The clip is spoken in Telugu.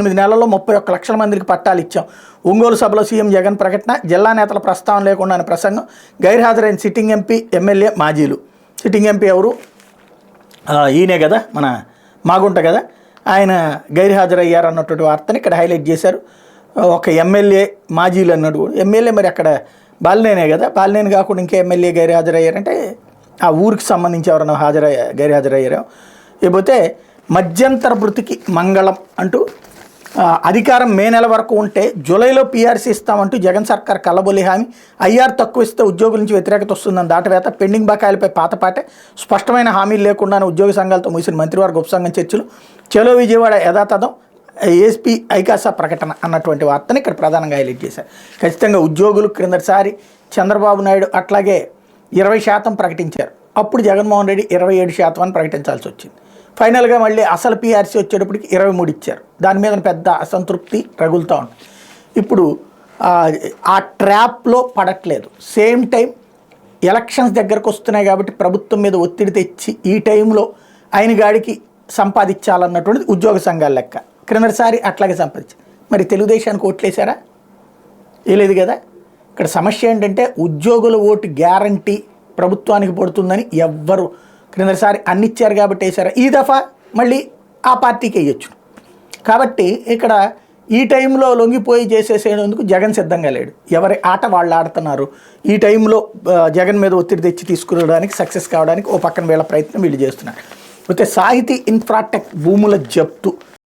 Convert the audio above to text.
నెలల్లో 31 లక్షల మందికి పట్టాలు ఇచ్చాం. ఒంగోలు సభలో సీఎం జగన్ ప్రకటన, జిల్లా నేతల ప్రస్తావన లేకుండానే ప్రసంగం, గైర్హాజరైన సిట్టింగ్ ఎంపీ, ఎమ్మెల్యే, మాజీలు. సిట్టింగ్ ఎంపీ ఎవరు? ఈయనే కదా, మన మాగుంట కదా, ఆయన గైర్హాజరయ్యారు అన్నటువంటి వార్తని ఇక్కడ హైలైట్ చేశారు. ఒక ఎమ్మెల్యే, మాజీలు అన్నట్టు. ఎమ్మెల్యే మరి అక్కడ బాలినేనే కదా, బాలినేని కాకుండా ఇంకా ఎమ్మెల్యే గైర్హాజరయ్యారంటే ఆ ఊరికి సంబంధించి ఎవరైనా గైర్హాజరయ్యారు. ఇకపోతే మధ్యంతర భృతికి మంగళం అంటూ అధికారం మే నెల వరకు ఉంటే జూలైలో పీఆర్సీ ఇస్తామంటూ జగన్ సర్కార్ కల్లబొల్లి హామీ, ఐఆర్ తక్కువ ఇస్తే ఉద్యోగుల నుంచి వ్యతిరేకత వస్తుందని దాటవేత, పెండింగ్ బకాయిలపై పాతపాటే, స్పష్టమైన హామీలు లేకుండానే ఉద్యోగ సంఘాలతో ముగిసిన మంత్రివర్గ ఉపసంఘం చర్చలు, చలో విజయవాడ యథాతథం, ఏఎస్పీ ఐకాసా ప్రకటన అన్నటువంటి వార్తని ఇక్కడ ప్రధానంగా హైలైట్ చేశారు. ఖచ్చితంగా ఉద్యోగులు క్రిందటిసారి చంద్రబాబు నాయుడు అట్లాగే 20% ప్రకటించారు. అప్పుడు జగన్మోహన్ రెడ్డి 27% అని ప్రకటించాల్సి వచ్చింది. ఫైనల్గా మళ్ళీ అసలు పీఆర్సీ వచ్చేటప్పటికి 23 ఇచ్చారు. దాని మీద పెద్ద అసంతృప్తి రగులుతూ ఉంది. ఇప్పుడు ఆ ట్రాప్లో పడట్లేదు. సేమ్ టైం ఎలక్షన్స్ దగ్గరకు వస్తున్నాయి కాబట్టి ప్రభుత్వం మీద ఒత్తిడి తెచ్చి ఈ టైంలో ఆయన గాడికి సంపాదించాలన్నటువంటిది ఉద్యోగ సంఘాల లెక్క. క్రిందసారి అట్లాగే సంపాదించారు. మరి తెలుగుదేశానికి ఓట్లేశారా? లేదు కదా. ఇక్కడ సమస్య ఏంటంటే ఉద్యోగుల ఓటు గ్యారంటీ ప్రభుత్వానికి పడుతుందని ఎవ్వరు క్రిందసారి అన్ని ఇచ్చారు కాబట్టి వేశారు. ఈ దఫా మళ్ళీ ఆ పార్టీకి వేయచ్చు. కాబట్టి ఇక్కడ ఈ టైంలో లొంగిపోయి చేసేసేందుకు జగన్ సిద్ధంగా లేడు. ఎవరి ఆట వాళ్ళు ఆడుతున్నారు. ఈ టైంలో జగన్ మీద ఒత్తిడి తెచ్చి తీసుకురావడానికి, సక్సెస్ కావడానికి ఓ పక్కన వీళ్ళ ప్రయత్నం వీళ్ళు చేస్తున్నారు. అయితే సాహితీ ఇన్ఫ్రాటెక్ భూముల జప్తు